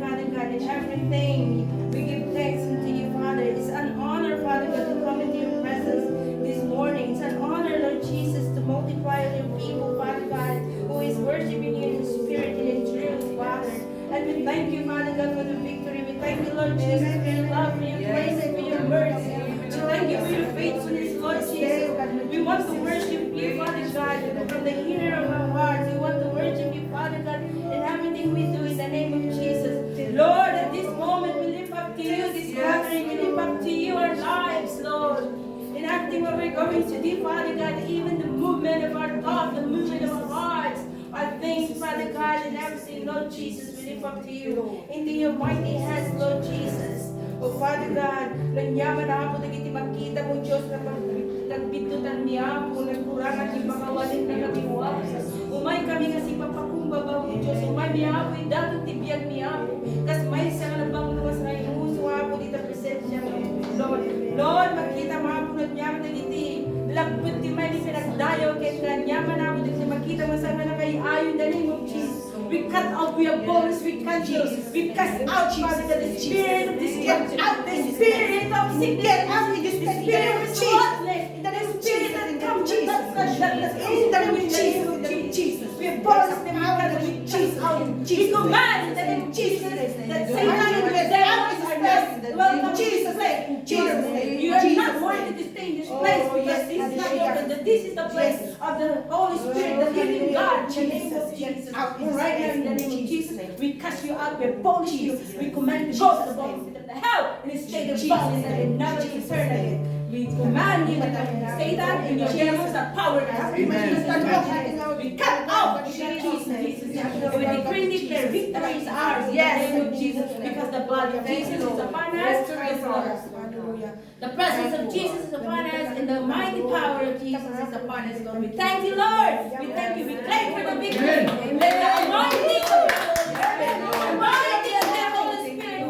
Father God, in everything. We give thanks unto you, Father. It's an honor, Father God, to come into your presence this morning. It's an honor, Lord Jesus, to multiply your people, Father God, who is worshiping you in spirit and in truth, Father. And we thank you, Father God, for the victory. We thank you, Lord Jesus, for your love, for your grace, and for your mercy. We thank you for your faithfulness, Lord Jesus. We want to worship you, Father God, from the inner of our hearts. We want to worship you, Father God, in everything we do in the name of Jesus. Lord, at this moment we lift up to you this gathering. We lift up to you our lives, Lord. In everything what we're going to do, Father God, even the movement of our thoughts, the movement of our hearts, our things, Father God, and everything, Lord Jesus, we lift up to you. Into your mighty hands, Lord Jesus. Oh, Father God, nanyaman na ako nagiti makita mo, Diyos, na nagbitutan niya po, nagkurangan ni makawalin na natiwag. Umay kami nga si papakumbaba mo, Diyos, umay niya po, dapat tibiyag niya po. Kas may sa nabang lumas na inuso po dito presensya mo, Lord. Lord, makita mo po nanyaman nagiti. Lagbut ti may pinagdayo, kaya nanyaman na ako dito makita mo sana na kayo ayon the name of Jesus. We cut out your bones, we cut you, we cast out, Father, the spirit of destruction, the spirit of sickness, the spirit of godless, the spirit that comes with that flesh, in the name of Jesus. We abolish them out of Jesus. We command in the name of Jesus that Satan and the devil are not welcome Jesus' name. You are not worthy to stay in this place because this is not your, this is the place of the Holy Spirit, the living God, in the name of Jesus. Right now, in the name of Jesus, we cast you out, we abolish you, we command you to go to the bottom of the hell in a state of bondage and never return again. We command you that Satan and your demons are powered out. We cut out Jesus. And we decree and declare victory is ours in the name of Jesus, because the blood of Jesus is upon us. The presence of Jesus is upon us, and the mighty power of Jesus is upon us, Lord. We thank you, Lord. We thank you. We claim for the victory. Let the anointing of the Holy Spirit,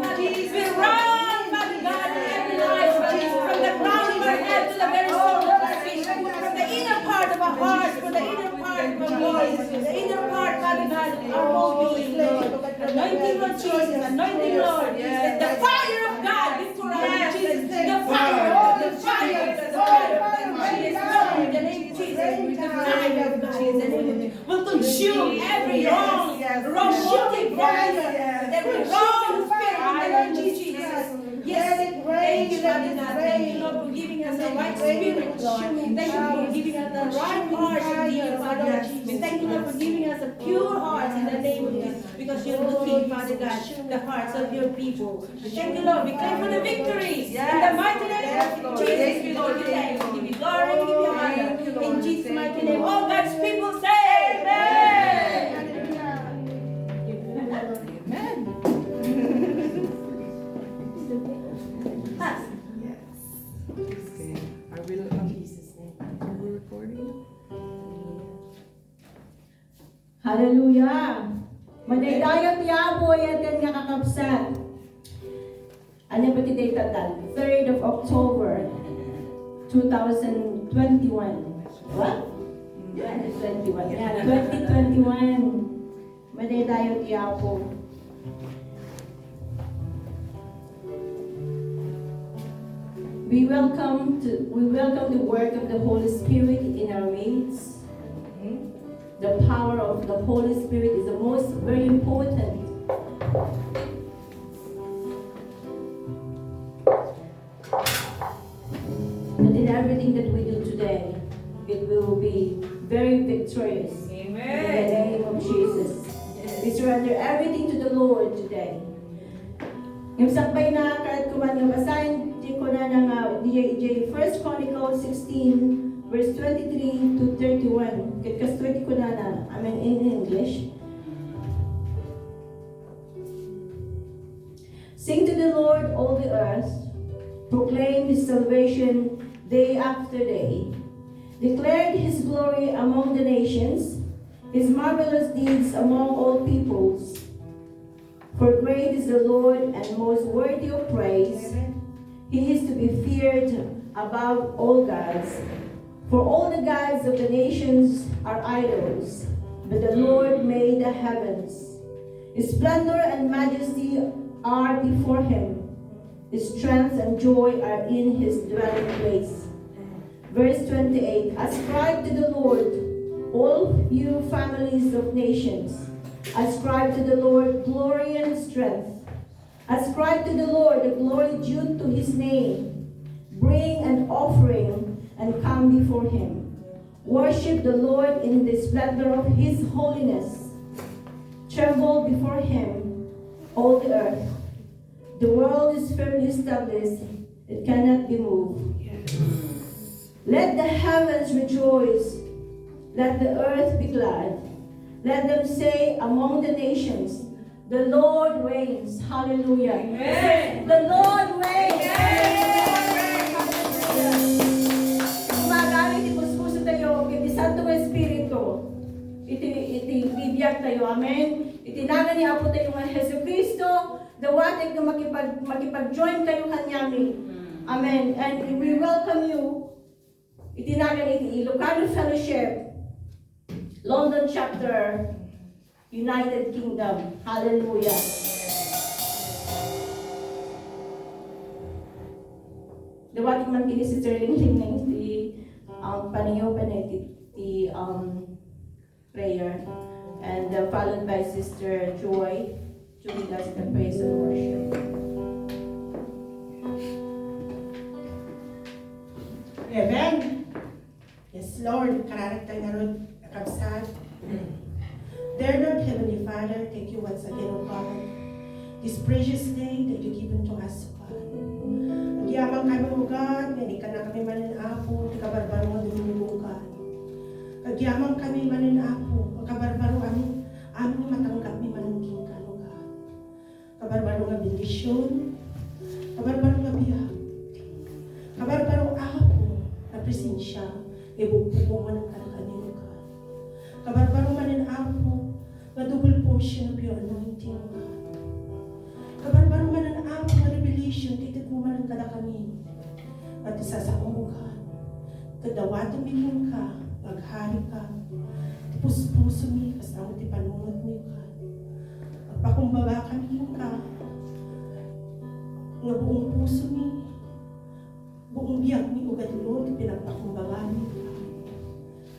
we run, Father God, in every life, from the crown of our head to the very soul of our feet, from the inner part of our hearts, from the inner part of our voice, the inner part, Father God, of our whole being, Lord. Anointing, Lord Jesus, anointing, Lord. Let the fire of God be for us, Jesus. The fire of God, the fire of God, the fire of God, in the name of Jesus, the fire of God, in the name of Jesus, will consume every wrong motive, every wrong spirit in the name of Jesus. Yes, thank you, Father God. Thank you, Lord, for giving us the right spirit, Lord. Thank you for giving us the right heart to you, Father God. We thank you, Lord, for giving us a pure heart in the name of Jesus, because you're looking, Father God, the hearts of your people. We thank you, Lord. We claim for the victory. In the mighty name of Jesus, we give you thanks. We give you glory, we give you honor. In Jesus' mighty name, all God's people say, Amen. Hallelujah! Madaydayan tiyabo yatin nga kakabsat. Ano ba today tatal? 3rd of October 2021. What? 2021. Yeah, 2021. Madaydayan tiyabo. We welcome the work of the Holy Spirit in our midst. The power of the Holy Spirit is the most very important. And in everything that we do today, it will be very victorious. Amen. In the name of Jesus. We surrender everything to the Lord today. Yung sakbay na kahit kuman yung basahin, di ko na ng DJ 1 Chronicles 16, verse 23 to 31. Kasi 20 ko na, I mean in English. Sing to the Lord, all the earth. Proclaim His salvation day after day. Declare His glory among the nations, His marvelous deeds among all peoples. For great is the Lord and most worthy of praise. He is to be feared above all gods. For all the gods of the nations are idols, but the Lord made the heavens. His splendor and majesty are before him. His strength and joy are in his dwelling place. Verse 28, ascribe to the Lord, all you families of nations. Ascribe to the Lord glory and strength. Ascribe to the Lord the glory due to his name. Bring an offering and come before him. Worship the Lord in the splendor of his holiness. Tremble before him, all the earth. The world is firmly established, it cannot be moved. Let the heavens rejoice, let the earth be glad. Let them say among the nations, the Lord reigns. Hallelujah. Amen. The Lord reigns. Kumagani, tipus-puso tayo, iti Santo Espiritu. Iti bibiyag tayo. Amen. Itinaga ni Apo tayo nga Jesu Cristo, dawatig na makipag-join tayo kanyami. Amen. And we welcome you. Itinaga ni Ilocano Fellowship, London Chapter, United Kingdom. Hallelujah. Dawatig man kini si Sterling Ling ti paningaw pa na ti prayer. And followed by Sister Joy to lead us in the praise and worship. Amen. Yes, Lord, kararagtay na ron, nakabsat. Dear Lord, Heavenly Father, thank you once again, O God, this precious day that you given to us, O God. Nagyamang kami, O God, nga di ka na kami mananapo, di ka barbaro nga dumulong, O God. Nagyamang kami mananapo, ang kabarbaro aming matanggap ni manangking ka, O God. Kabarbaro nga bendisyon, kabarbaro nga biyak, kabarbaro ako na presensya, ibugpupungan ng kankanino ka. Kabarbaro manin ako, na double portion of your anointing, O God. Kabarbaro manin ako, na revelation, titit mo man ang kankanino. At isa sa umugan, kadawato miging ka, maghari ka, tipus-puso mi, kasama ti panunod mi, O God. Magpakumbaga kami ka, nga buong puso mi, buong biyak mi, O God, Lord, pinagpakumbaga mi, O God.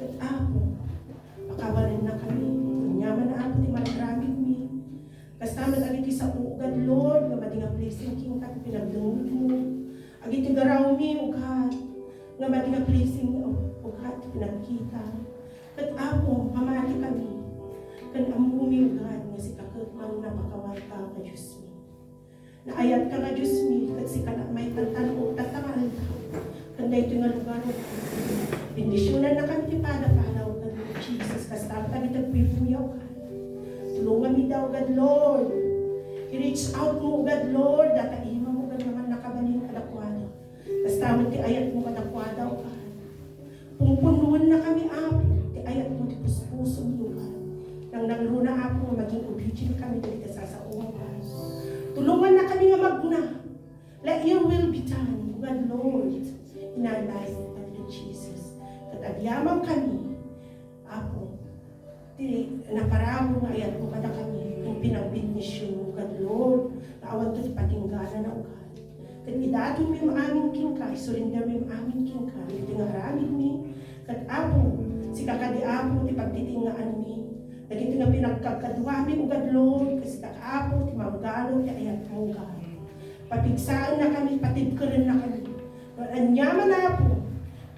At ako, pakawalan na kami, kunyaman na ako, ti malagramit mi, kasama na agiti sa O God, Lord, nga madinga blessing king ka, pinagdungod mo, agiti garaw mi, O God, nga madinga blessing, O God, pinagkita. At ako, pamati kami, kan amumi, O God, nga si kakagmang napakawal ka, ka Diyos mi. Naayat ka nga Diyos mi, kat si kanak may tantanong tatangan ka. Kanda ito nga lugar mo. Bendisyonan na kami pada-padaw ka, Lord Jesus. Kasama kami nagpipuyaw ka. Tulungan mi daw, God Lord. I-reach out mo, God Lord. Dataima mo, God naman nakabalin kadakwada. Kasama ti ayat mo kadakwada, O God. Pumpunuan na kami, Apo. Ti ayat mo, ti puso mo, God. Nang nagluna, Apo, maging obedient kami dito sa sasaungan, God. Tulungan na kami nga magna. Let your will be done, God Lord, in our life, Lord Jesus. Katagyaman kami, Apo, naparago nga ayat mo kada kami, yung pinagbitnisyon mo, God Lord, naawan to patinggana na, O God. Kat idatong mi aming king ka, surrender mi aming king ka, iti nga aramid mi, kat Apo, si kakadi Apo, ti pagtitingaan mi, naging nga pinagkakadwa mi, O God Lord, kasi kakaapo, ti mamgalo, ti ayat mo, God. Papigsaan na kami, patibkarin na kami. Anyaman na po,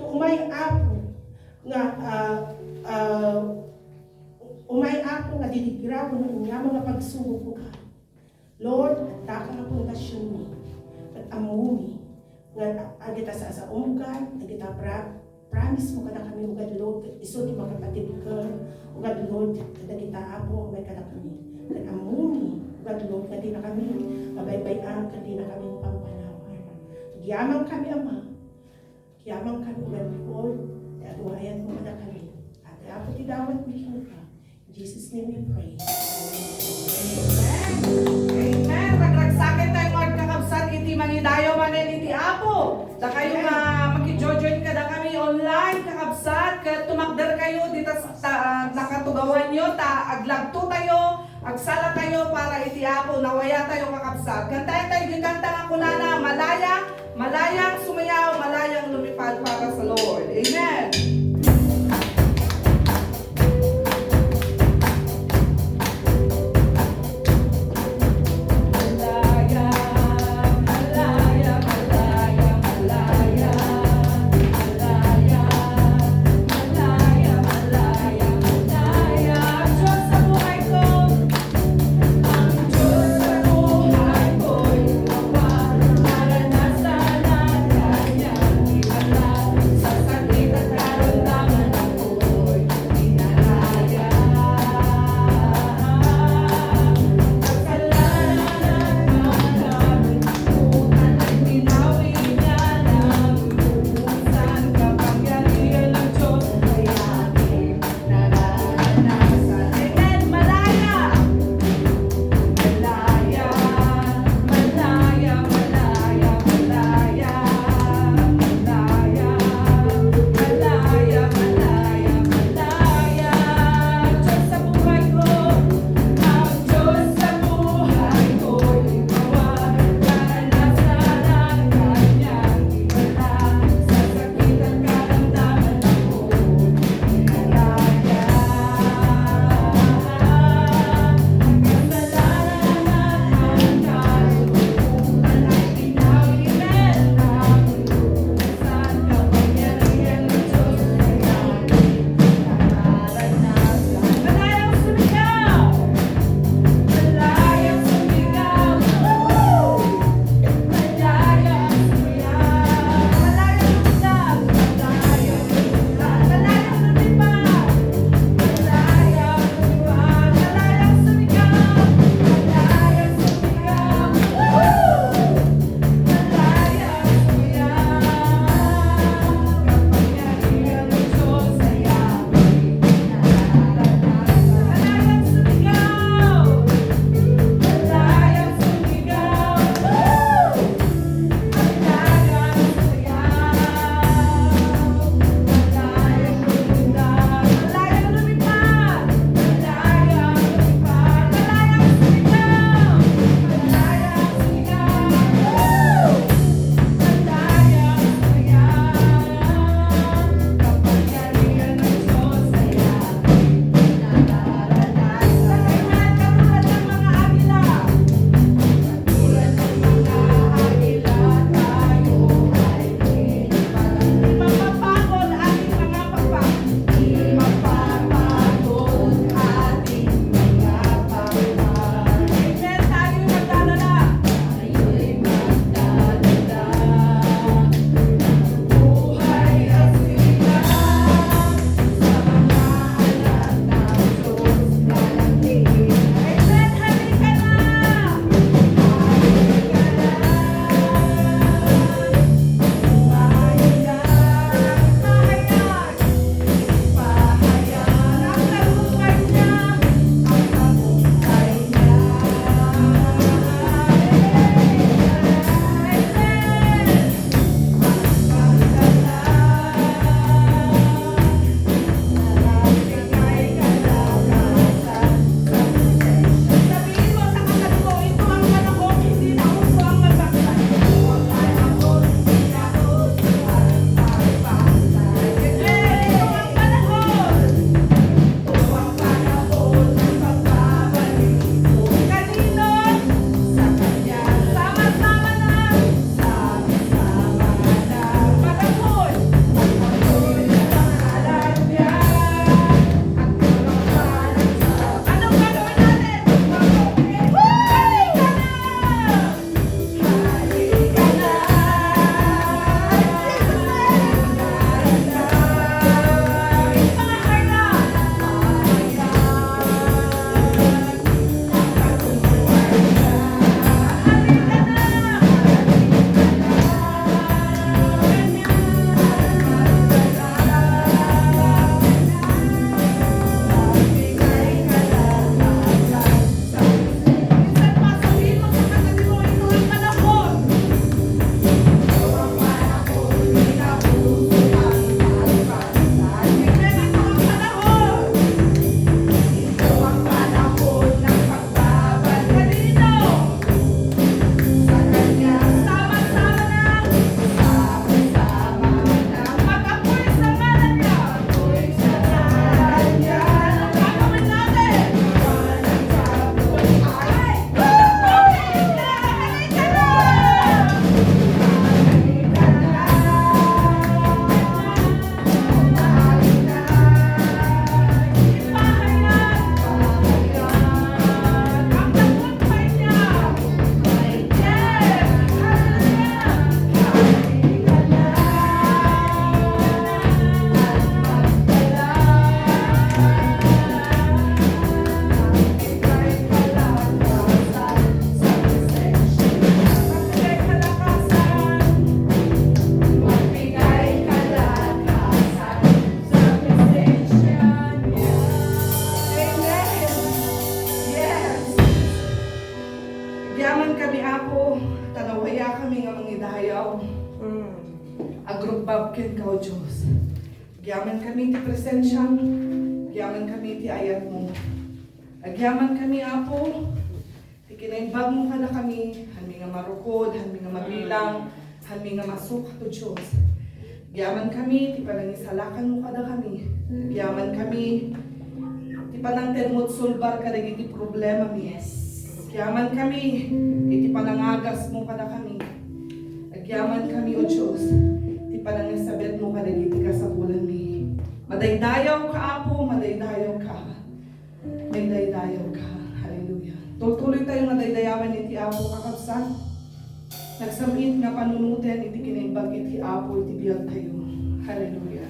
umay apo, nga, umay apo, nga diligraw, nga anyaman nga pagsubok mo, God. Lord, taka nga pundasyon mi, at amumi, nga agita sa umugad, agita promise mo kada kami, O God Lord, iso di makapatid ka, O God Lord, kada kita apo, may kada kami. At amuni, O God Lord, kadi na kami, mabaybayan, kadi na kami pampanawan. Giyamang kami, Ama. Giyamang kami, O God Lord, at uhayan mo kada kami. At apo ti dawat mi ka. In Jesus' name we pray. Amen. Ragragsakin tayo mga kakabsat, iti mangidayo manin iti Apo. Da kayo makijojoin ka da kami online, kakabsat, kaya tumakder kayo, dito nakatugawan nyo, aglagto tayo, Agsala kayo para itiapo, nawaya tayo kakabsat. Kantayin tayo, gikanta nga kunana, malayang sumayaw, malayang lumipad para sa Lord. Amen. Sa sakit at Apo, tanawaya kami nga mangidayaw. Agrupbab ken ka, O Diyos. Agyaman kami ti presensya, agyaman kami ti ayat mo. Agyaman kami, Apo, ti kinaimbag mo kada kami, hami nga marukod, hami nga mabilang, hami nga masukat, O Diyos. Agyaman kami, ti panangisalakan mo kada kami. Agyaman kami, ti panangten mo't sulbar kada iti problema mi. Agyaman kami, iti panangagas mo kada kami. Agyaman kami, O Diyos, ti panangisabet mo kada iti kasapulan mi. Madaydayaw ka, Apo, madaydayaw ka. May daydayaw ka. Hallelujah. Tuloy tayong madaydayawan iti Apo kakabsat. Nagsamit nga panunutin iti kinaimbag iti Apo iti biyag tayo. Hallelujah.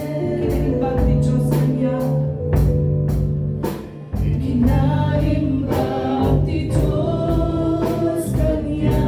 Kinaimbag ti Diyos kanya. Kinaimbag ti Diyos kanya.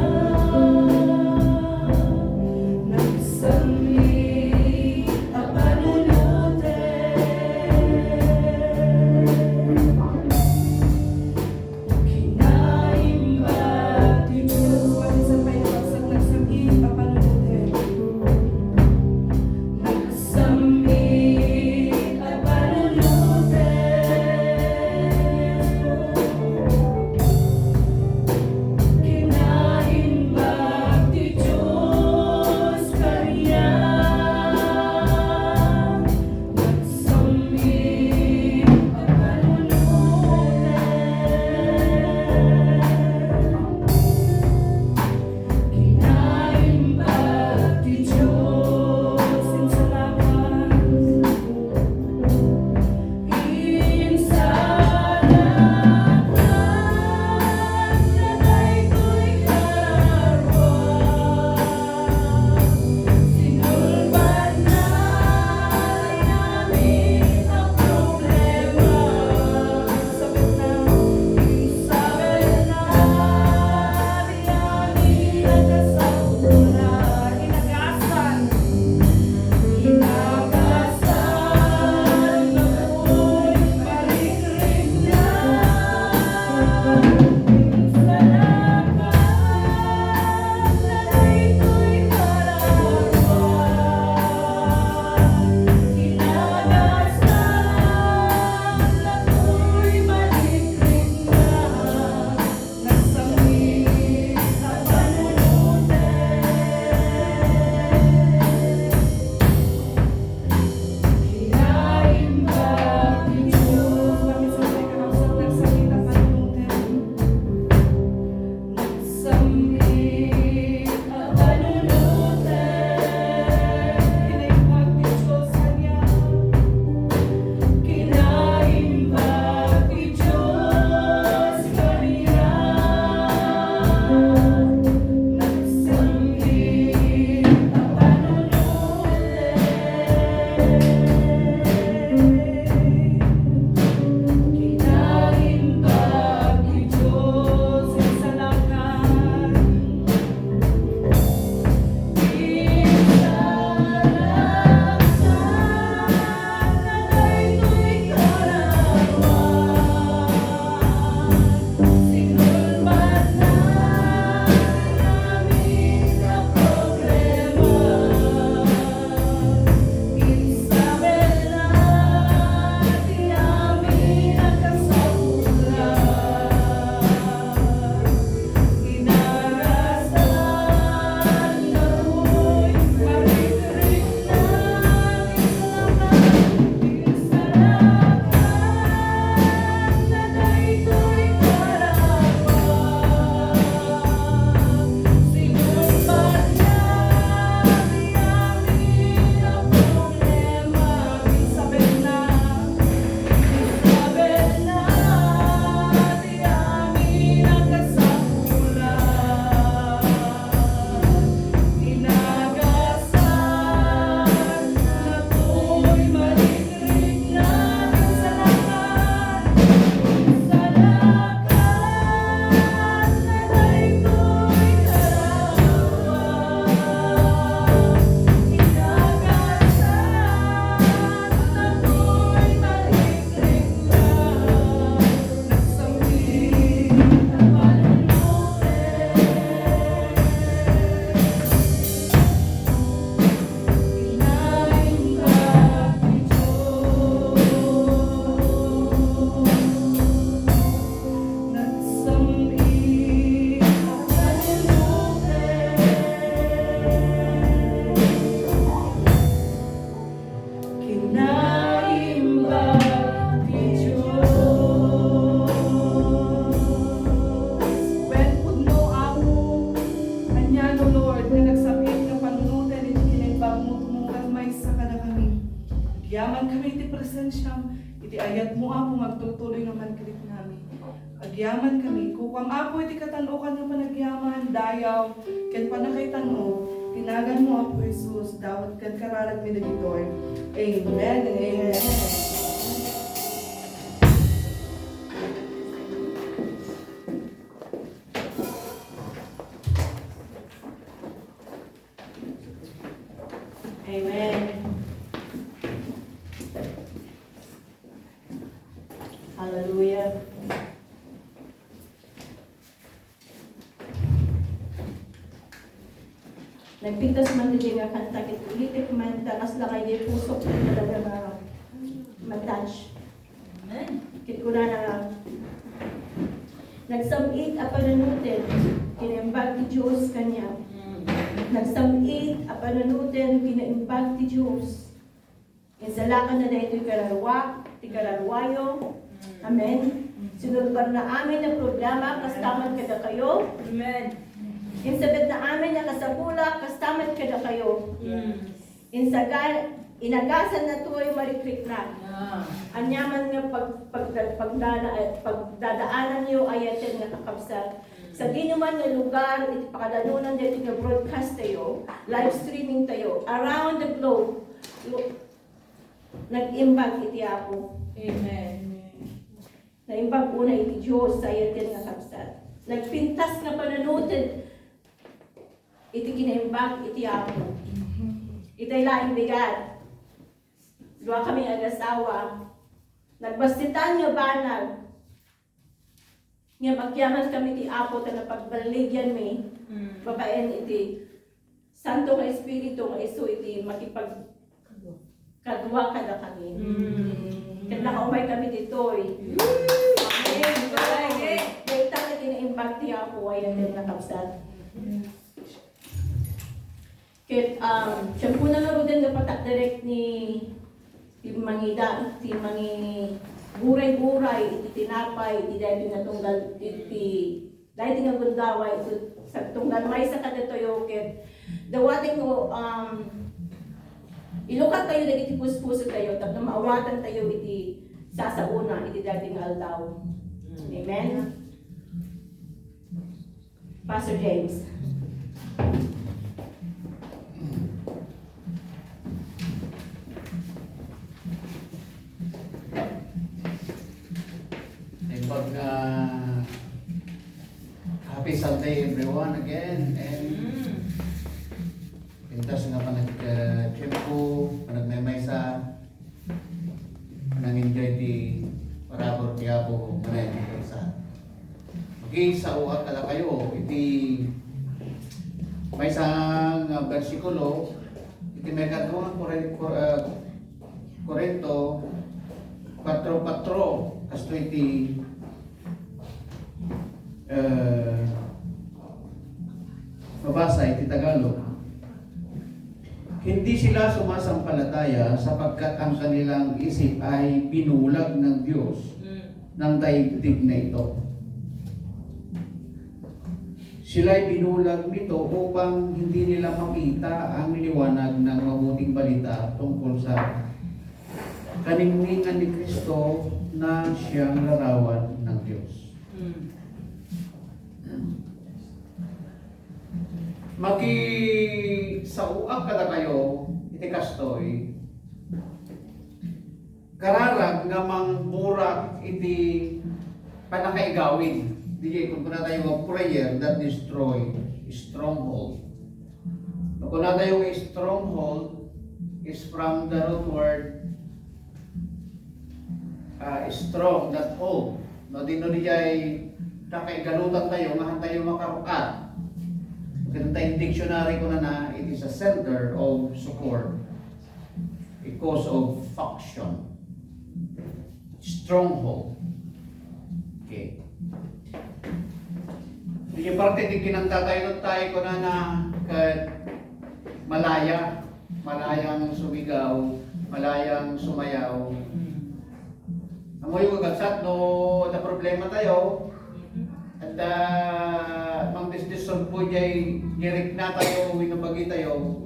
presensyam, iti ayat mo Apo magtutuloy naman kilit namin. Agyaman kami, kukam Apo iti katanukan nga panagyaman, dayaw, ken panakay tanu, tinagan mo Apo Jesus, dawat kan kararag mi dagitoy. Amen and amen. Amen. Hallelujah. Nagpintas man din nga kanta kit ulitin man takas lang ay pusok na talaga na matouch. Amen. Kit ko na nagsamit a pananutin kinaimbag ti Diyos kanya. Nagsamit a pananutin kinaimbag ti Diyos. Insalakan na dahito ikararwa, ti kararwayo. Amen. Sinulbar na amin ang problema, kastaman kada kayo. Amen. Insabit na amin ang kasabula, kastaman kada kayo. Inagasan na tuloy marikrik na. Anyaman nga pagdadaanan niyo ayatin nga kakabsat. Sa di naman nga lugar, ipakadalunan dito nga broadcast tayo, live streaming tayo, around the globe. Nag-imbag iti ako. Amen. Naimbag una iti Diyos sa ayatin nga kabsat. Nagpintas nga pananutin iti kinaimbag iti ako. Itay laing bigat. Dua kami agasawa. Nagbastitan nga banag. Nga magyaman kami ti Apo ta napagbaligyan mi. Babaen iti Santo nga Espiritu nga iso iti makipag kadwa kada kami. Kaya nakaumay kami ditoy. Amen. Dahil taka kinaimbag ti Apo ayan din nakapsat. Kaya siyempre na nga din napatak direct ni mangida, iti mangi guray-guray, iti tinapay, iti dahil nga tunggal, iti dahil nga gundaway, iti sa tunggal may sa kadatoyo, kaya dawating ko, ilukat tayo na iti puspuso tayo, tapos maawatan tayo iti sasauna, iti dahil nga aldaw. Amen? Pastor James. Happy Sunday everyone again, and pintas nga panag-chimpo, panagmaymaysa, panag-enjoy di parabor ti Apo manay sa. Okay, sa uhat kala kayo, iti may isang bersikulo, iti may katulong Korento 4:4, kasto iti mabasa iti Tagalog. Hindi sila sumasampalataya sapagkat ang kanilang isip ay binulag ng Diyos ng daigdig na ito. Sila'y binulag nito upang hindi nila makita ang liwanag ng mabuting balita tungkol sa kaningningan ni Kristo na siyang larawan ng Diyos. Sauak kada kayo iti kastoy kararag nga mangburak iti panakaigawin. Di kung kuna tayo prayer that destroy stronghold. Kung kuna tayo stronghold is from the root word strong, that hold. No, di jay nakaigalutan tayo, mahan tayo makarukat. Kaya tayong dictionary ko na it is a center of support, a cause of function, stronghold. Okay. Yung parte di kinanta tayo ko na malayang sumigaw, malayang sumayaw. Amoy ko gatsat no na problema tayo. At mang disdison po jay nirik na tayo, winubagi tayo.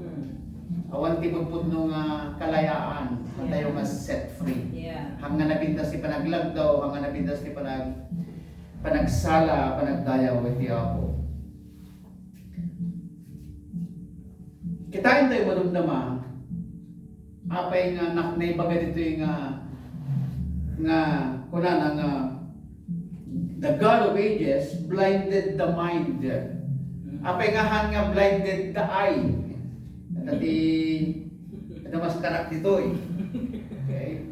Awan tipudpud nung kalayaan. tayo nga set free. Yeah. Hanggang napintas ti panaglagdaw, hanggang napintas ti panagsala, panagdayaw iti Apo. Kitain tayo madumdama, apay nga naibaga dito yung nga kunana nga the God of ages blinded the mind. Apay nga han nga blinded the eye. At mas karak dito eh. Okay?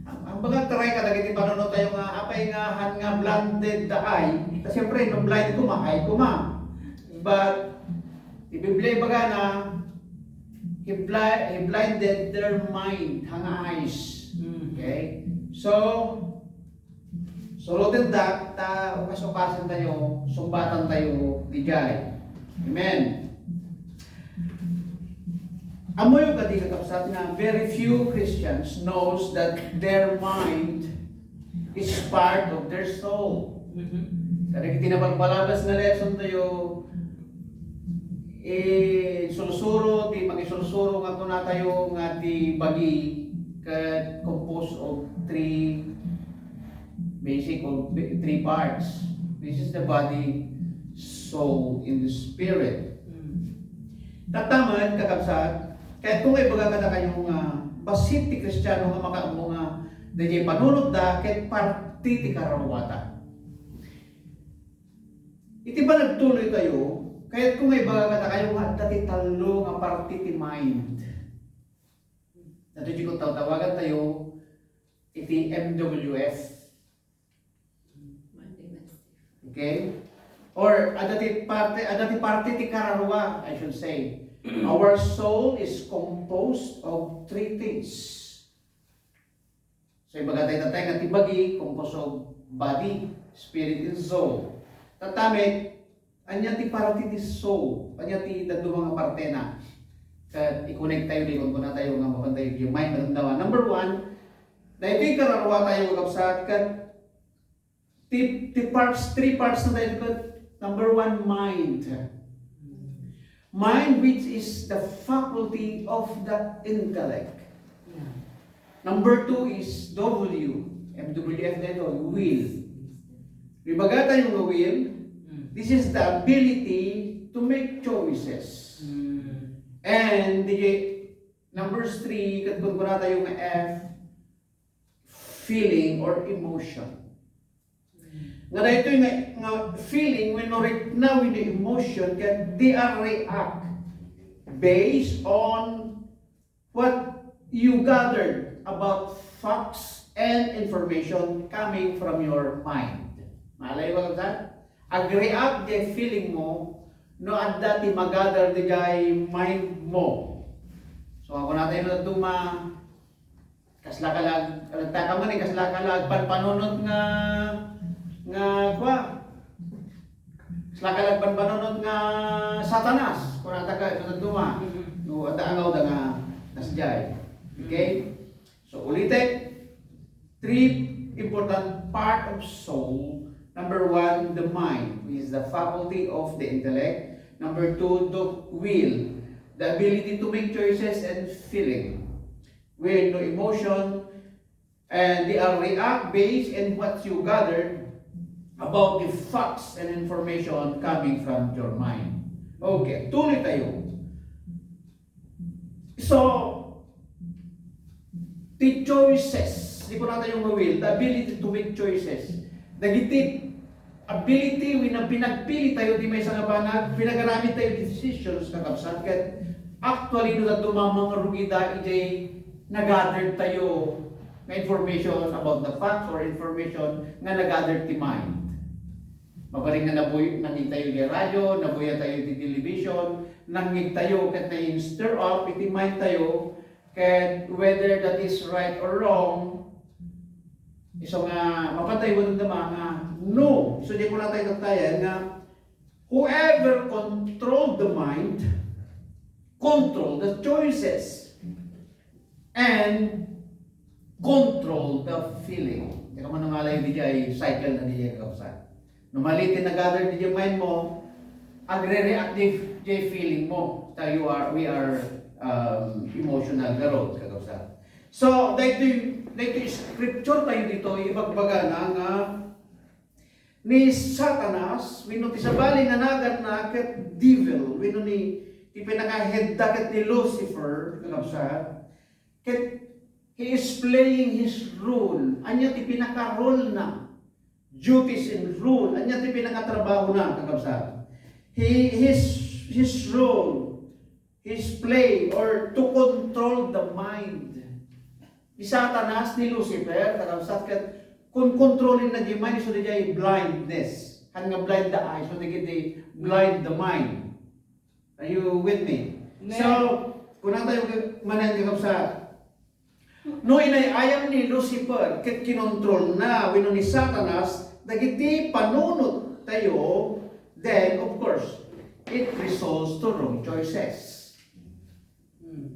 Ang baga try ka dagiti panono tayo nga apay nga han nga blinded the eye. Tapos siyempre nung blind ko eye ko But ibibigay baga na he blinded their mind, hanga eyes. Okay? So loaded that, ukas-ukasan tayo, sumbatan tayo, dijay. Amen. Amoy yung kadigagapsat na very few Christians knows that their mind is part of their soul. Kasi tinapagpalabas na lesson tayo, sulusuro, di magisurusuro nga kuna tayo nga di bagi composed of three parts. This is the body, soul, and the spirit. Tataman, kakabsat, kahit kung ay baga kada kayong basit ti Kristiyano nga makaamo nga dahil panunod da, kahit parti ti karawata. Iti ba nagtuloy tayo, kahit kung ay baga kada kayo nga dati talo nga parti ti mind. Nato di ko tawagan tayo, iti MWF. Okay? Or adati parte ti kararwa, I should say. Our soul is composed of three things. So ibagatay tatay nga tibagi composed of body, spirit, and soul. Tatamit anya ti parte ti soul, anya ti dadto mga parte na. Kat i-connect tayo di kung na tayo nga mapantay yung mind maramdaman. Number one, dahil kararwa tayo kapsat kat three parts na tayo. Number one, mind. Mind, which is the faculty of the intellect. Number two is W. MWF na ito, will. Ibaga tayong will, this is the ability to make choices. And number three, katulad ko na tayong F, feeling or emotion. Nga dito yung feeling, when now with the emotion, they are react based on what you gathered about facts and information coming from your mind. Malay ba ka? Ag-react the feeling mo no at dati mag-gather the mind mo. So ako natin na duma kaslakalag, kalagtaka man kaslakalag panpanunod nga slakalag panpanunod nga satanas kung nataka ito duma no at angaw da nga nasjay. Okay? So ulitin, three important part of soul. Number one, the mind, which is the faculty of the intellect. Number two, the will, the ability to make choices and feeling. With no emotion, and they are react based on what you gathered about the facts and information coming from your mind. Okay, tuloy tayo. So, the choices, di ko natin yung will, the ability to make choices. Dagiti ability when pinagpili tayo di may isang banag, pinagaramit tayo decisions kakabsat. Kat actually no that dumamang rugida ijay nag-gather tayo na information about the facts or information nga nag-gather ti mind. Mabaling nga nangig tayo di radyo, nabuya tayo di television, nangig tayo kat na-stir up, iti mind tayo, kat whether that is right or wrong, iso nga mapatay mo naman nga no. So di ko na tayo tagtayan nga whoever control the mind, control the choices, and control the feeling. Di ka man nangalay di ay cycle na di ay kausan. Numalitin na gather di mind mo, agre-reactive di feeling mo. We are emotional garot kagawsa. So dito scripture tayo dito ibagbaga na nga ni Satanas wino ti sabali nga nagat na ket devil wino ni ti pinaka-head ket ni Lucifer kagawsa ket he is playing his role anya ti pinaka-role na duties and rule anya ti pinaka-trabaho na kagawsa his role his play or to control the mind ni Satanas ni Lucifer kagawsa ket kung controlling na di mind so di blindness han nga blind the eyes so di blind the mind. Are you with me? Amen. So kung tayo manan kagawsa no inayayam ni Lucifer ket kinontrol na wino ni Satanas dagiti panunot tayo, then of course it results to wrong choices.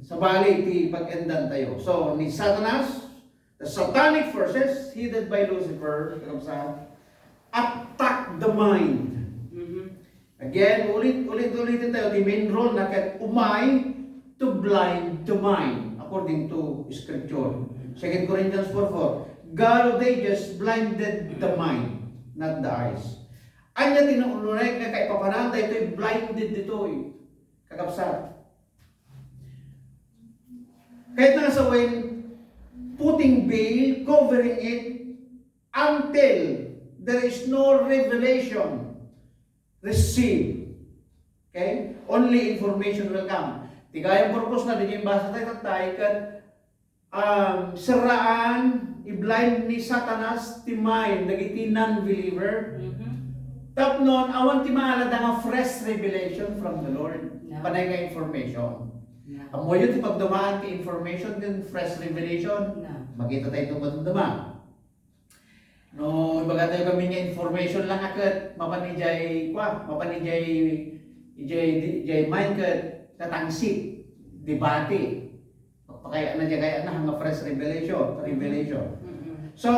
Sabali ti pag-endan tayo. So ni Satanas, the satanic forces headed by Lucifer, attack the mind. Again, ulit-ulitin tayo, the main role na ket umay to blind the mind according to scripture. 2 Corinthians 4:4. God they just blinded the mind, not the eyes. Anya tinulunay nga kay papananda ito'y blinded dito'y kakapsat. Kahit na sa when putting veil, covering it until there is no revelation received. Okay? Only information will come. Tigayang purpose na din yung basa tayo tatay kat saraan i-blind ni Satanas ti mind dagiti non-believer. Tapnon awan ti maalada nga fresh revelation from the Lord. Panay nga information. Amo yun ti pagdumaan ti information din fresh revelation. Makita tayo itong madumduma. No, ibaga tayo kami nga information lang akat mapanijay mind kat katangsit, debate. Kaya na nga fresh revelation. So,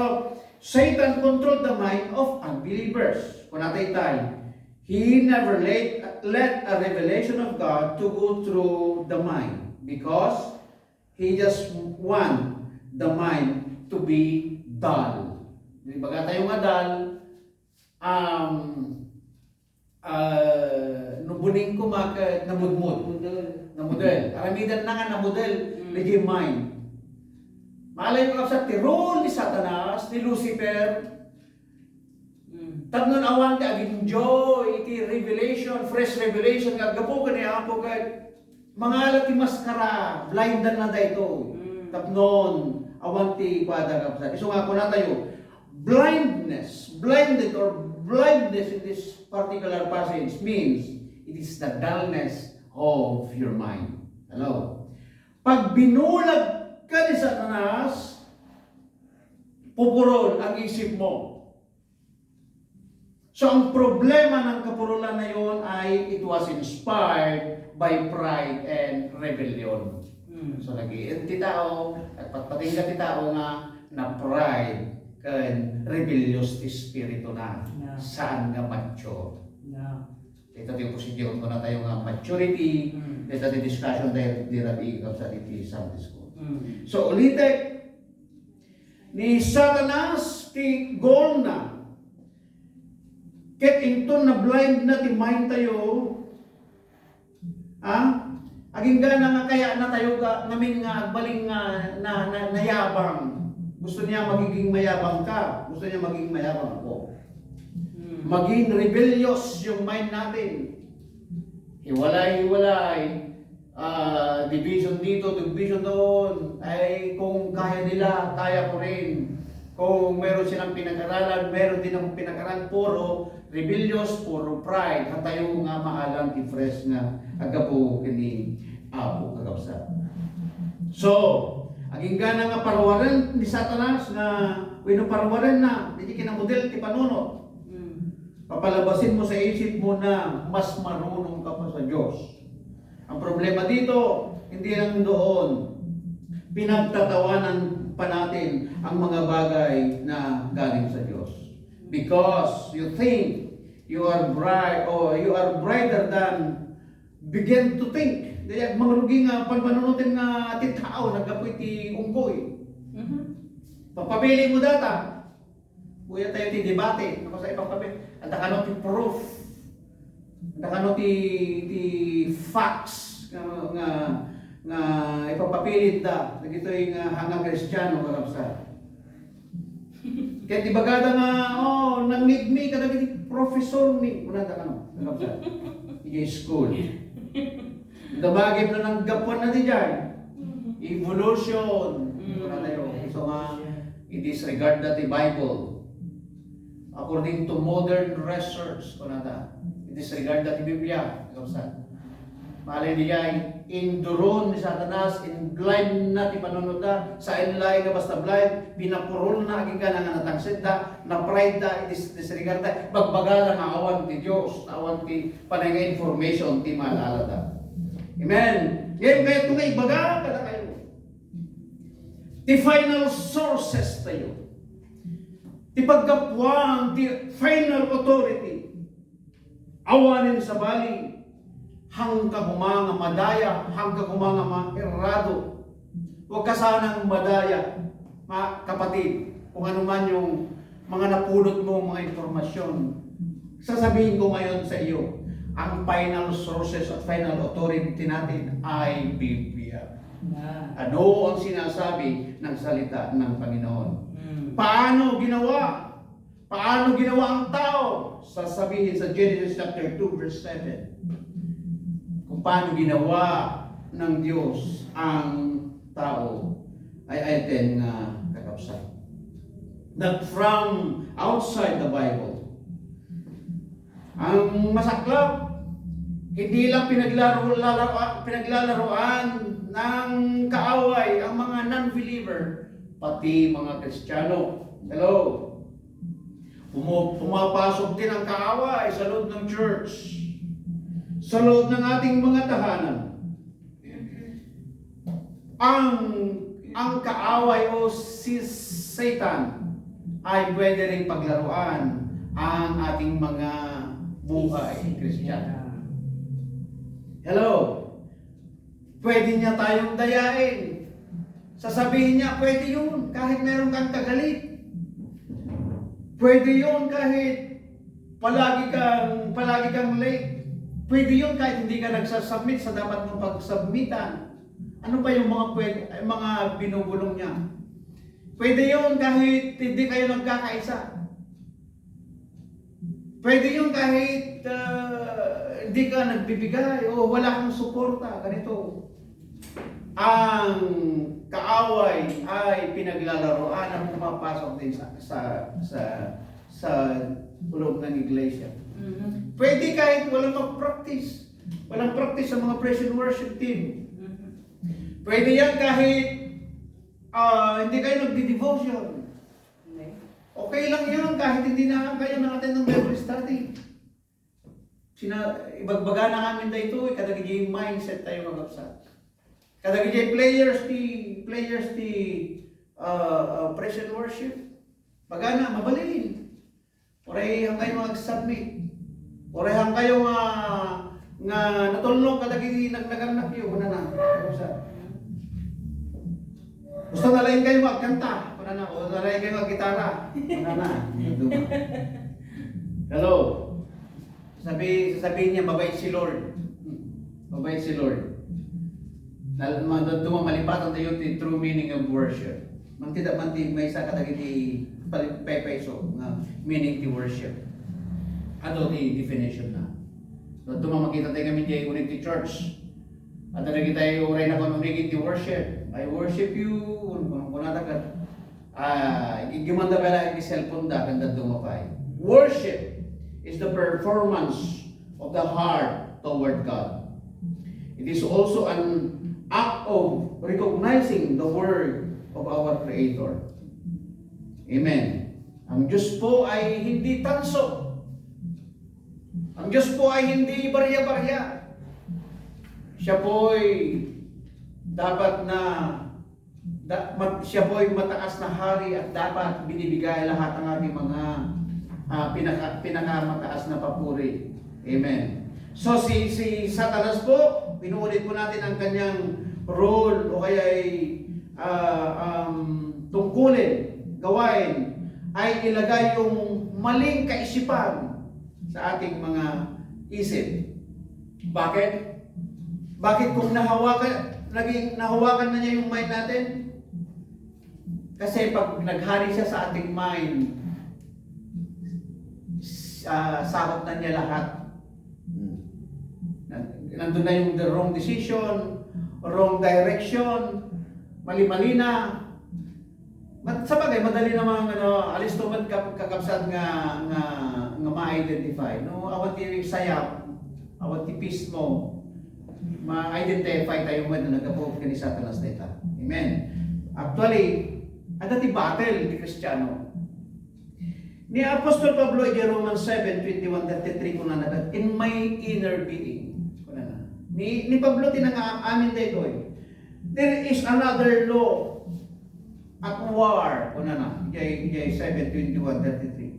Satan controlled the mind of unbelievers. Kung natay tayo, he never let a revelation of God to go through the mind because he just want the mind to be dull. Baga tayo nga dull, nubuning ko namudmud. Namudel. Aramidan na nga namudel, lagi mind. Malay ko sa tirol ni Satanas, ni Lucifer, tapnon awan ti ag-enjoy iti revelation, fresh revelation nga gapo kaniya ako kay mga ti maskara, blindan na dayto. Tapnon awan ti kwada kapsa. So nga ko na tayo, blinded in this particular passage means it is the dullness of your mind. Hello? Pag binulag ka ni Satanas, pupurol ang isip mo. So ang problema ng kapurulan na yon ay it was inspired by pride and rebellion. So nag-iinti tao at patpatingga ti tao nga na pride kan rebellious ti spirito na saan nga mature. Ito yung procedure ko na tayo nga maturity. Ito yung discussion tayo di rabi sa iti Sunday School. So ulitin ni Satanas ti goal na ket inton na blind na ti mind tayo aging gana nga kaya na tayo namin nga agbaling nga nayabang. Gusto niya magiging mayabang ka. Gusto niya maging mayabang ako. Maging rebellious yung mind natin. Hiwalay, division dito, division doon. Ay kung kaya nila, kaya ko rin. Kung meron silang pinag-aralan, meron din akong pinag-aralan, puro rebellious, puro pride. At tayo nga maalang i-fresh nga agapo kini Apo kagabsa. So, aging gana nga parwaran ni Satanas na parwaran na, hindi kinamodel ti panunot. Papalabasin mo sa isip mo na mas marunong ka pa sa Diyos. Ang problema dito, hindi lang doon. Pinagtatawanan pa natin ang mga bagay na galing sa Diyos. Because you think you are bright or you are brighter than begin to think. Daya mga rugi nga pagmanunutin nga ti tao nagapoy ti unggoy. Papabili mo data. Kuya tayo ti debate, ako sa ipapabili. At ano ti proof. At ano ti facts nga ipapapilit da. Nagito'y hangang Kristiyano kakapsa. Kaya ti bagada nga, nangigmi ka naging professor ni. Kuna da ano, kakapsa. Ige school. Damagim na ng gapuan na di dyan. Evolution. Kuna tayo. So nga, it is regard that the Bible. According to modern research, kuna ta. It is regard that the Biblia. Kakapsa. Malay niya, induron ni Satanas, in blind na ti panunod na, sa inlay nga basta blind, pinapurol na aging ka na natangsit da, na pride da, disregard da, bagbagala nga awan ti Diyos, awan ti panay nga information ti maalala da. Amen. Ngayon kayo ito nga ibaga ka na kayo. Ti final sources tayo. Ti pagkapuan, ti final authority. Awanin sa bali. Hanggang humanga madaya, hanggang humanga mairado. Huwag ka sanang madaya, mga kapatid, kung ano man yung mga napulot mo, mga informasyon. Sasabihin ko ngayon sa iyo, ang final sources at final authority natin ay Biblia. Ano ang sinasabi ng salita ng Panginoon? Paano ginawa? Paano ginawa ang tao? Sasabihin sa Genesis chapter 2 verse 7. Kung paano ginawa ng Diyos ang tao ay atin nga kakapsat. That from outside the Bible, ang masaklap, hindi lang pinaglalaroan ng kaaway ang mga non-believer, pati mga Kristiyano. Hello? Pumapasok din ang kaaway sa loob ng church. Sa loob ng ating mga tahanan, ang kaaway o si Satan ay pwede rin paglaruan ang ating mga buhay Kristiyano. Hello? Pwede niya tayong dayain. Sasabihin niya, pwede yun kahit meron kang kagalit. Pwede yun kahit palagi kang late. Pwede yun kahit hindi ka nagsasubmit sa dapat mong pagsubmitan. Ano pa yung mga binubulong niya? Pwede yun kahit hindi kayo nagkakaisa. Pwede yun kahit hindi ka nagbibigay o wala kang suporta. Ganito. Ang kaaway ay pinaglalaroan ang pumapasok din sa loob ng iglesia. Pwede kahit walang mag-practice. Walang practice sa mga praise and worship team. Pwede yan kahit hindi kayo nagdi-devotion. Okay lang yan kahit hindi na kayo nakatin ng Bible study. Ibagbaga na namin na ito, kadagay mindset tayo magapsat. Kadagay players ti praise and worship. Baga na, mabalin. Oray kayo mag-submit. Orehang kayo nga natulong kadagiti nagnaganap yun. Kuna na. Gusto na lang kayo magkanta. Kuna na. O na lang kayo mag-gitara. Kuna na. Hello. Sasabihin niya, mabait si Lord. Mabait si Lord. Malipatan tayo the true meaning of worship. Manti may isa kadagiti peso nga meaning to worship. Ano di definition na. So makita tayo kami di unit the church. At lagi tayo uray na kung umigit the worship. I worship you. Kunata ka. Igimanda pala yung cellphone da kanda dumapay. Worship is the performance of the heart toward God. It is also an act of recognizing the word of our Creator. Amen. Ang Diyos po ay hindi tanso. Ang Diyos po ay hindi barya-barya. Siya po ay dapat na siya po ay mataas na hari at dapat binibigay lahat ng ating mga pinakamataas na papuri. Amen. So si Satanas po, pinuulit po natin ang kanyang role o kaya ay tungkulin, gawain, ay ilagay yung maling kaisipan sa ating mga isip. Bakit? Bakit kung nahawakan na niya yung mind natin? Kasi pag naghari siya sa ating mind, sakop na niya lahat. Nandun na yung the wrong decision, wrong direction, mali-mali na. Sa bagay, madali namang alis tumat kakapsat nga ma-identify. No, awat yung sayap, awat yung peace mo, ma-identify tayo mo na nagkapog ka ni Satanas dito. Amen. Actually, ada ti battle ni Kristiyano. Ni Apostol Pablo in Romans 7:21-33 kung nanagat, in my inner being. Ni Pablo tinang-amin dito eh. There is another law at war. Kung na, Jay 7:21-33.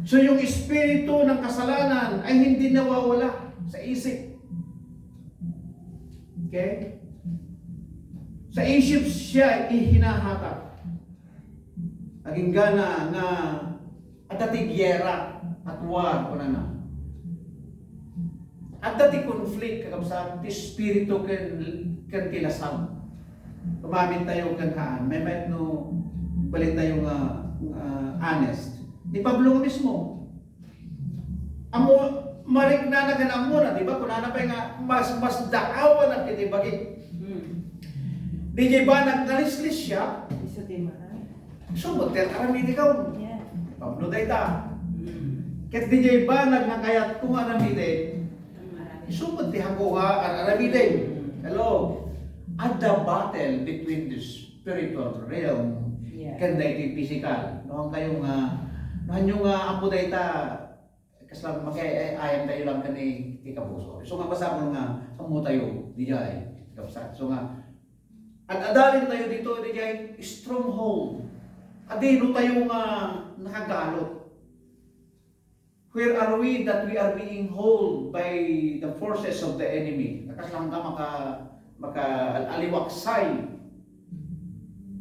So yung espiritu ng kasalanan ay hindi nawawala sa isip. Okay? Sa isip siya ihinahatak. Naging gana nga at atigyera at war ko na. At dati conflict sa espiritu kan kilasam. Tumamit tayo kan haan. May no balit tayo honest. Di Pablo mismo. Amo marik na amo na, di ba? Kung pa nga mas daawan at kitibagit. Di ba nagkalislis siya? Isa timaan. So, motel aramid ikaw. Yeah. Pablo dayta. Ket di ba nagnakayat kung aramid sumot ti hanggo nga aramiden. Hello. At the battle between the spiritual realm kan dayti physical. Noong kayo nga noong apo dayta kaslam magay ayam tayo lang kani ti kapuso. So nga basa mo nga amo tayo dijay kapsat. So nga at adalin tayo dito dijay stronghold. Adino tayo nga nakagalot. Where are we that we are being held by the forces of the enemy? Nakaslang ka maka-aliwaksay.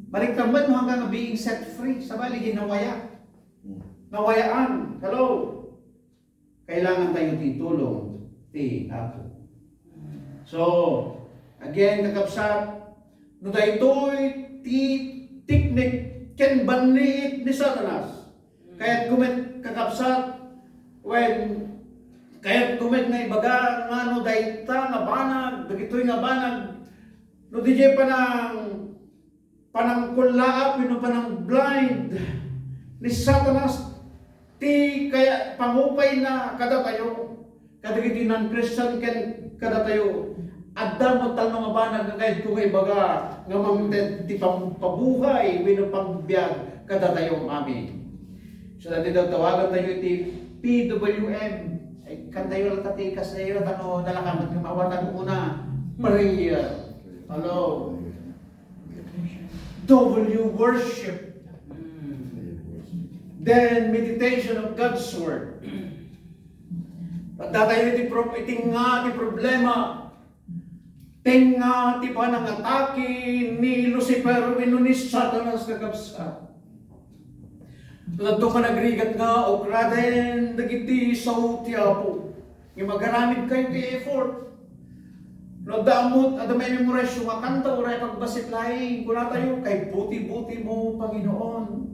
Baliktamad mo hanggang being set free. Sa bali, ginawaya. Nawayaan. Hello. Kailangan tayo titulong. Ako. So, again, kakapsat, no daytoy technique ken banliit ni Satanas. Kaya't kakapsat, kaya't kumit nga ibaga nga no dayta nga banag, dagitoy nga banag, no DJ panang kulaap, panang blind ni Satanas, ti kaya pangupay na kada tayo, kadagiti ng Christian ken kada tayo, adda mo tanong nga banag nga kahit kung ibaga nga mamted ti pabuhay, pangbiag kada tayong amin. So dati daw tawagan tayo iti PWM, ay kantayo lang tatikas na yun, nalakamat yung mawatan muna, prayer, hello, W worship, then meditation of God's Word. Pagda tayo iti nga, ti problema, tinga, ti panangatake, ni Lucifer, ni Satanas kakabsat. Ito ka nagrigat nga, o kraden, dagiti sa utiapo. Yung magaramid kayo ti effort. No damot, may memorize yung kanta, oray pagbasit laing, kuna tayo, kay buti-buti mo, Panginoon.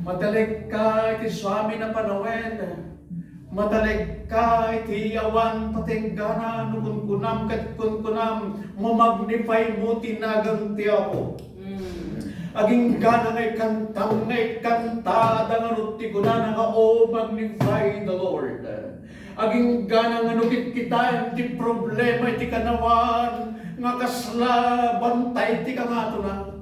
Madalig ka, iti swami na panawen. Madalig ka, iti awan, patinggana, nukun kunam, kat kun kunam, mamagnify mo, tinagang ti ako. Aging gana ngay kantang ngay kantada nga ruti ko na nga magnify the Lord. Aging gana nga nukit kita ti problema iti kanawan nga kasla bantay ti kangato na.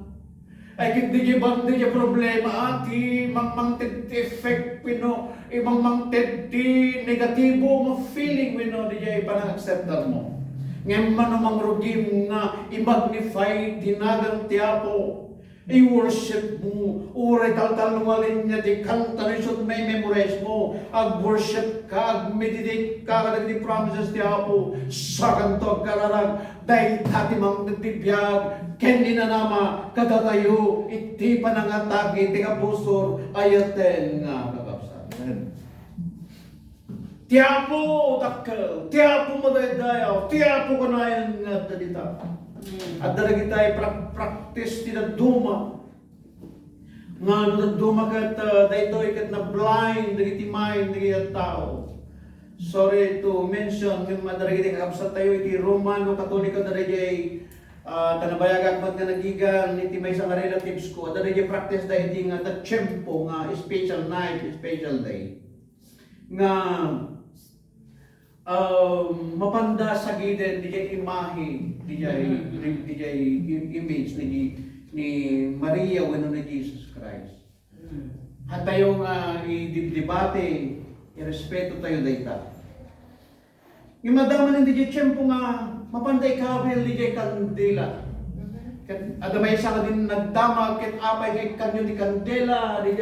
Ay hindi bantay ti problema ati mangted ti effect pino ibang mangted ti negatibo nga feeling pino di jay panang-acceptan mo. Ngayon man namang rugim nga i-magnify tinagang ti Apo. I-worship mo. Uray tal-talungalin niya, di kanta na isot may memorize mo. Ag-worship ka, ag-meditate ka, kadag di promises di Apo. Sa kanto agkararag, dahil tati mang natibiyag, kendi na nama, kadatayo, iti panangatagi, iti kapusor, ayaten nga kakapsan. Tiapo dakkel, tiapo madaydayaw, tiapo kanayan nga dalita. At daragi tayo practice ti duma. Nga no duma kat daytoy kat na blind dagiti mind dagiti tao. Sorry to mention yung madaragi ti kakabsat tayo iti Romano Katoliko daragi tanabayagak mat nga nagigan iti may isang relatives ko. Daragi practice dahil nga ta tiyempo nga special night, special day. Nga mapanda sa giden di jay imahe di jay image ni Maria wenno ni Jesus Christ. At tayo nga i-debate, i-respeto tayo dayta. Yung madaman hindi jay tiyempo nga mapanday kabil di jay kandela. Adamay isa ka din nagdama ket apay kay kanyo di kandela di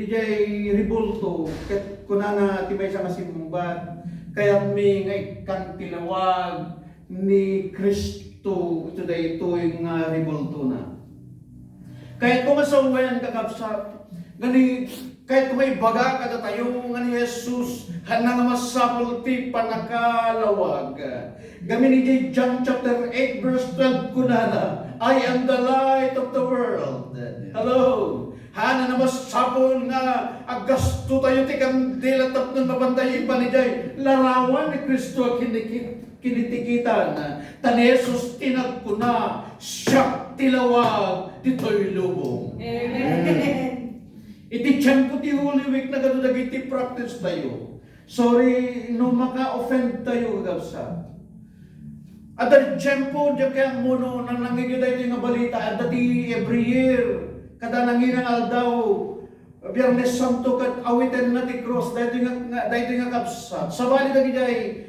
jay ribulto ket kunana ti may isa nga simbat. Kaya may ngay kantilawag ni Kristo ito yung ribulto na. Kahit kung masawayan kakabsat, gani, kahit kung may baga kada tayo nga ni Jesus, hanang masapol ti panakalawag. Gamin ni John chapter 8 verse 12 kunana, I am the light of the world. Hello! Hana na masapol nga agasto tayo ti kandila tapnon mabantay ipanijay larawan ni Kristo kinitikitan tan Jesus tinagkuna siya tilawag dito'y lubong. Amen. Iti tiyempo ti Holy Week na gano'n dagiti practice tayo. Sorry no maka-offend tayo gabsa. At ang tiyempo diyan kaya muno nang nangigyo tayo nga balita at dati every year kada nanginang aldaw, Biyernes Santo kat awitin na ti cross, dahil nga kapsat. Sabali dagi jay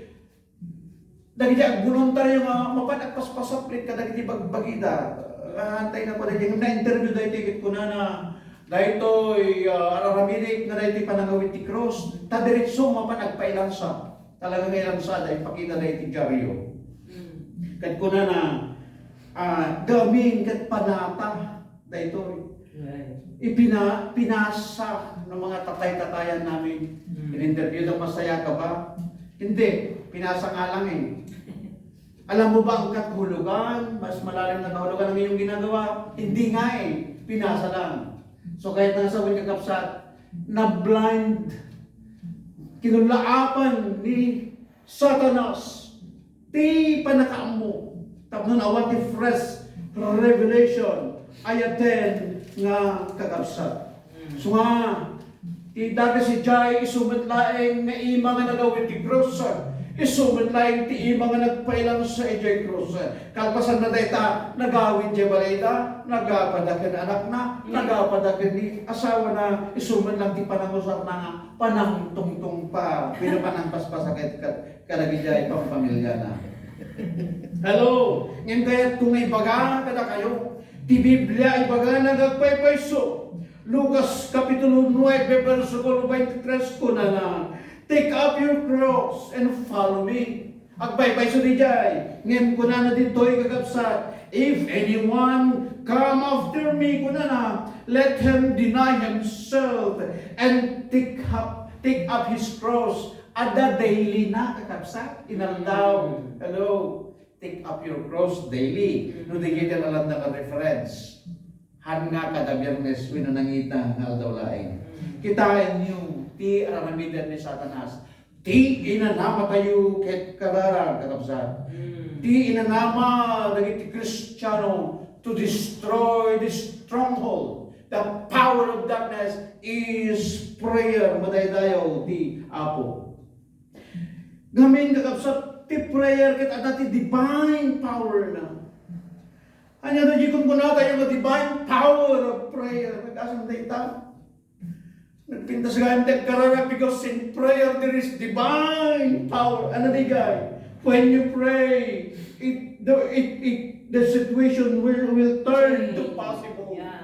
voluntaryo nga mapanagpaspasaplit kada iti bagbagida. Antay na ko dahil na-interview dahil tikit ko na dahil ito'y araramirik na dahil ti panangawit ti cross, ta diretso mapanagpailansa. Talaga ngailansa dahil pakita dahil ti dyaryo. Kat ko na gaming kat panata dahil ito'y. Pinasa ng mga tatay-tatayan namin. In-interview daw, masaya ka ba? Hindi, pinasa nga lang eh. Alam mo ba ang kahulugan? Mas malalim na kahulugan ng iyong ginagawa? Hindi nga eh, pinasa lang. So kahit nasa wing kakapsat, na-blind, kinulaapan ni Satanas, ti panakaam mo. Tapos awan ti fresh revelation, ayaten nga kakabsat. So nga, ti dati si Jai isumatlaeng nga ima nga nagawin ti cross. Isumatlaeng ti ima nga nagpailang sa ijay cross. Kalpasan na dayta, nagawin di balita, nagapadakin anak na, nagapadakin ni asawa na, isumatlang ti panangusap na nga, panang tungtung pa, pinapanang paspasakit kadagi Jai pang pamilya na. Hello! Ngayon kaya kung may baga kada kayo, ti Biblia ay baga nagagpaypayso. Lucas Kapitulo 9, versikulo 23 ko na lang. Take up your cross and follow me. Agpaypayso di jay. Ngayon ko na dito'y kakapsat. If anyone come after me ko na let him deny himself and take up his cross. Ada daily na kakapsat. Inaldaw. Hello. Take up your cross daily. No di kita alam na ka-reference. Han nga kada Biyernes wino nangita nga aldaw laing. Kitain niyo ti aramidan ni Satanas. Ti inanama tayo ket kadarang kakapsat. Ti inanama dagiti Kristiyano to destroy the stronghold. The power of darkness is prayer. Madaydayaw ti Apo. Ngamin kakapsat ti prayer ket adati divine power na. Anya na jikon ko na tayo nga divine power of prayer. Nag-asang dayta. Nagpintas ganteg karara because in prayer there is divine power. Ano di guy? When you pray, the situation will turn to possible. Yeah.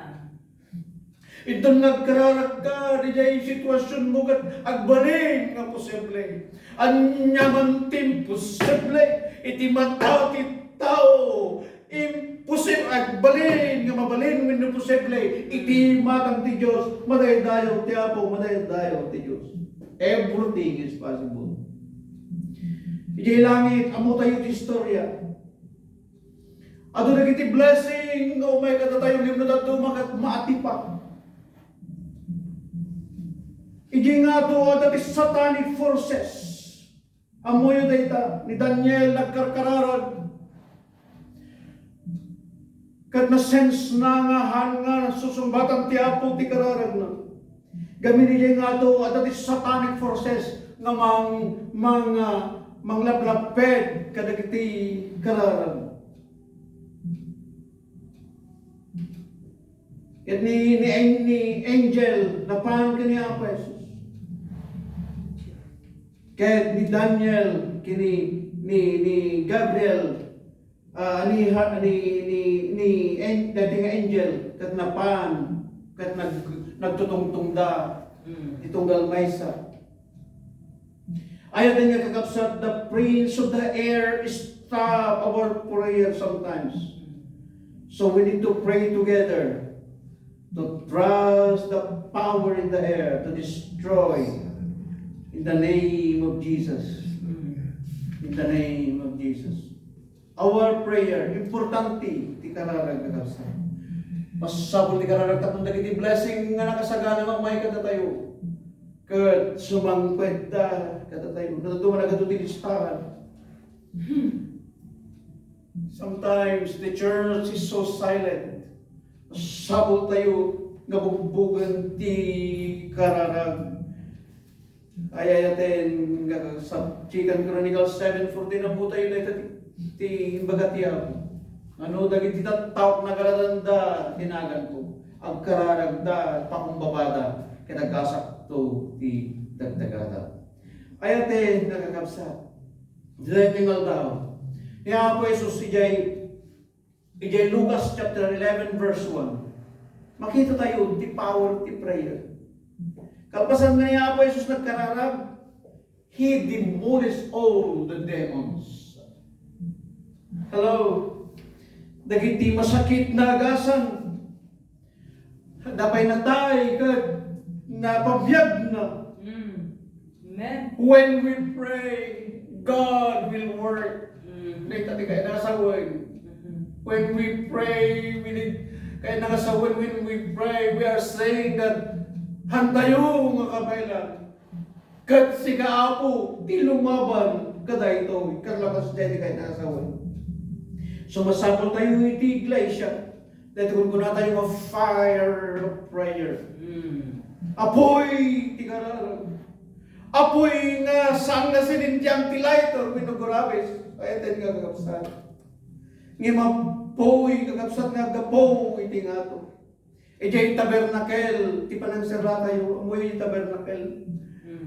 Ito nagkararag ka, di jay sitwasyon mo kat agbalin nga posible. Anyaman tim posible, iti matao ti tao. Imposible, agbalin nga mabalin when posible. Iti matang ti Diyos, madaydayaw ti Apo, madaydayaw ti Diyos. Everything is possible. Iti langit, amo tayo ti istorya. Ato nagiti blessing, oh my God, tayo limno na dumagat maatipak. Iji nga to, dati satanic forces. Amoy data ni Daniel nagkarkararag. Kat na sense na nga hanga susumbatan ti Apo ti kararag na. Gamin iji nga to, dati satanic forces nga manglaplaped kadagiti kararag. At ni angel na paan ka ni Apo Jesus. Kahit ni Daniel, ni Gabriel, dating angel, kat napan, kat nagtutungtungda, itunggal maysa. Ayaw din nga kakapsat, the prince of the air stop our prayer sometimes. So we need to pray together to trust the power in the air to destroy in the name of Jesus. In the name of Jesus. Our prayer, importante, ti kararag kakapsat. Masasabol ti kararag tapong dagiti blessing nga nakasagana mamay kada tayo. Kat sumangped da kada tayo. Natutuman na katuti listahan. Sometimes the church is so silent. Masasabol tayo nga bugbugan ti kararag. Ayayatin sa Chicken Chronicles 7:14 ang butay na ti imbagatiyaw. Ano dagiti tawak na kaladanda tinagan ko. Ang kararagda pakumbabada kadagasak to ti dagdagada. Ayatin nakakabsa. Dili tingal daw. Ni Apo Jesus ijay Lucas chapter 11 verse 1. Makita tayo the power of the prayer. Kalpasan nga ni Apo Jesus nagkararag, He demolished all the demons. Hello? Dagiti masakit na agasan. Dapay na tayo, napabiyag na. Amen. When we pray, God will work. Dahil tati kayo nasawin. When we pray, kaya nakasawin, when we pray, we are saying that hantayo nga kabaylan. Kat si kaapo, di lumaban, kada ito, karlakas dyan kayo nasawin. So masabol tayo iti iglesia. Dahil kung kuna tayo ma-fire of prayer. Apoy, ti kararag. Apoy nga sang na sinindiyang tilaytor, minugurabes. Ayatin nga kakapsat. Nga mapoy, kakapsat nga gapo, iti nga to. Ijay tabernakel, ti panagsara tayo, amoy tabernakel.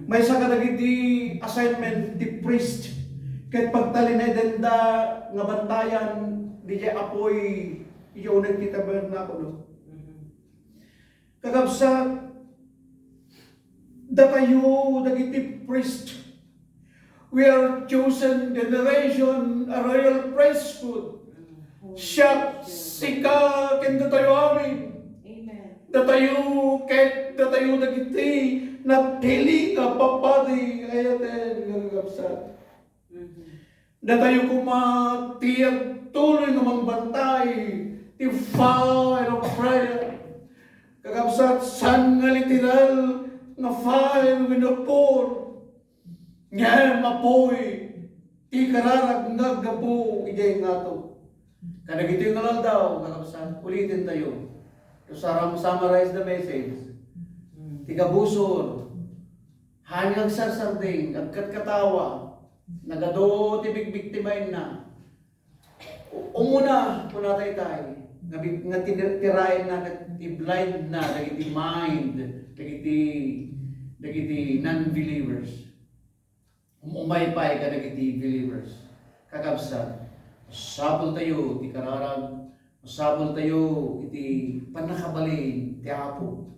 May sa kadagiti assignment, ti priest. Kahit pagtalinay denda nga bantayan, di jay apoy, ijay unang ti tabernakulo. Kakapsat, datayo, dagiti priest. We are chosen generation, a royal priesthood. Siya, sika, kenda tayo amin. Amen. Datayo dagiti, napili ka papadi, ayaten, gagapsat. Datayo kumatiyag tuloy ng mga bantay, ti fire of prayer. Kagapsat, san nga literal, na fire with the poor. Ngayon, mapoy, ti kararag nga gapo, ijay nga to. Kanagito yung nalal daw, kakapsan, ulitin tayo. To summarize the message. Ti kabusor, hanyang sarsarding, agkat katawa, nagado ti bigbiktimain na. Umuna, kuna tayo, nga tirain na, ti blind na, dagiti mind, dagiti non-believers. Umaypay ka dagiti believers. Kakabsat, masabol tayo, ti kararag, masabol tayo, iti panakabalin, ti Apo.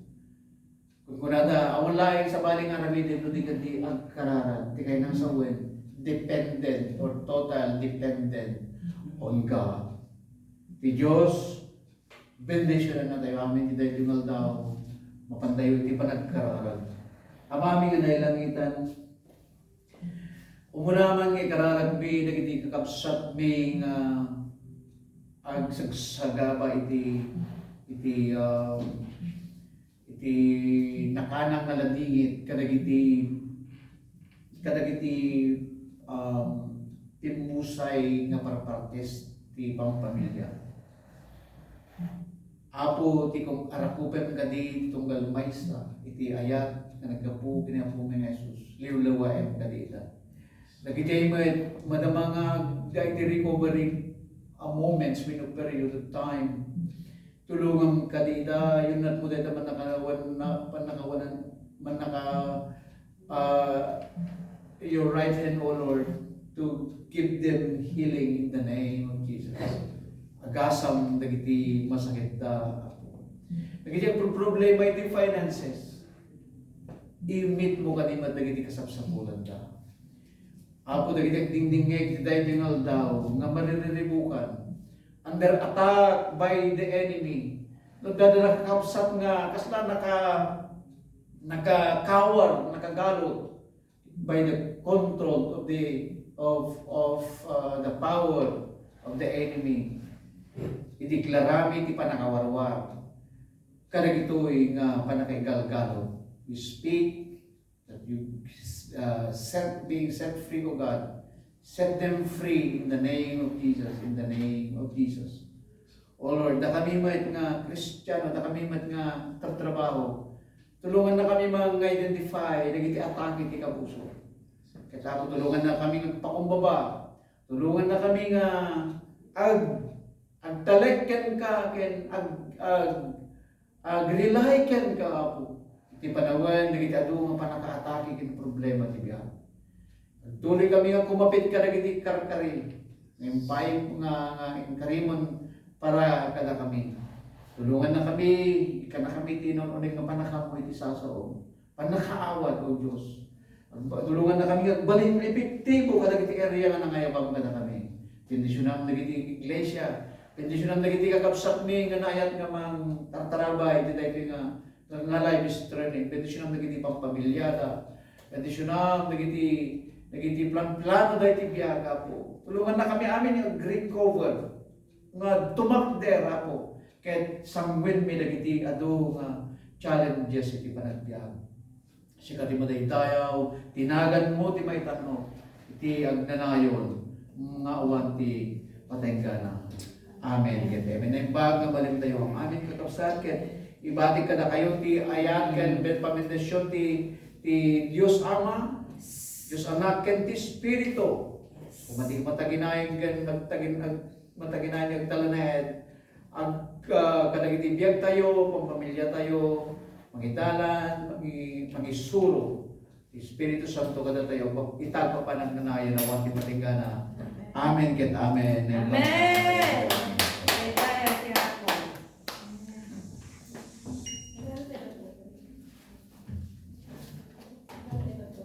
Kung kunada, awan laing sa baling aramidin, no di kadi ang kararan, di kayo nang sawen, dependent or total dependent on God. Ti Diyos, bendisyon na tayo, amin, ti tayo dungal daw, mapandayo, ti panagkararan. Amami nga nailangitan, umunaman nga kararagbi, nagiti kakapsat mi nga agsagsagaba iti nakanang naladingit kadagiti timusay nga parpartes ti pamilya. Apo ti kung arakupen kadi tunggal maysa iti ayat nga naggapu kinapu nga Jesus liwlawaem kadita. Nagiti madama nga dahil recovery moments with a period of time. Tulungan kadida yun at mo dahil your right hand, O Lord, to give them healing in the name of Jesus. Agasam dagiti masakit da. Nagiti problema iti finances. I-meet mo kanima dagiti kasapsapulan da. Apo dagiti dingdingeg ti dayjingal daw nga maririribukan under attack by the enemy. Nagdadala kakapsat nga kasla nakakawar, nakagalot by the control of the power of the enemy. Ideklarami ti panakawarwar. Kadagitoy nga panakaigalgalot. We speak that you being set free, O God. Set them free in the name of Jesus, in the name of Jesus. O Lord, na kami mat nga Kristiyano, na kami mat nga trabaho. Tulungan na kami mag-identify, nagiti atake ti kapuso. Kaya tulungan na kami magpakumbaba. Tulungan na kami nga agtalekkan ka, rely ken ka, Apo. Iti panawan, nagiti adu nga panakaatake ken problema ti biya. Tuloy kami nga kumapit ka nagiti karkari. Ngayon payong nga karimon para kada kami. Tulungan na kami, ika na kami tinununig nga panakamu iti sasaom. Panakaawad, O Diyos. Tulungan na kami nga balin epektibo kada kiti area nga nangayabang kada kami. Bendisyonan nagiti iglesia. Bendisyonan nagiti kakapsat mi nga naayat nga mang tartarabay iti daytoy nga life is training. Bendisyonan nagiti pampamilyada. Bendisyonan nagiti plano dayti biyaga po. Tulungan na kami amin yung Greek cover nga tumakder po. Kahit sangwin mi nagiti ado nga challenges iti panagbiag. Sika ti madaydayaw, tinagan mo ti may tanong, iti agnanayon, nga awan ti patenggana. Amen. Kete. Amen. Naimbag nga balim tayo ang amin kakapsat. Ibatik ka na kayo ti ayat ken ben pamindasyon ti Diyos Ama, Diyos Anak ken ti Espiritu. Kumati mataginayan ken mataginayan agtalaned kadagiti biyag tayo, pampamilya tayo, magidalan, magisuro. Espiritu Santo kada tayo, itagpapanagnayan na wanti matinggana. Amen ket amen. Amen.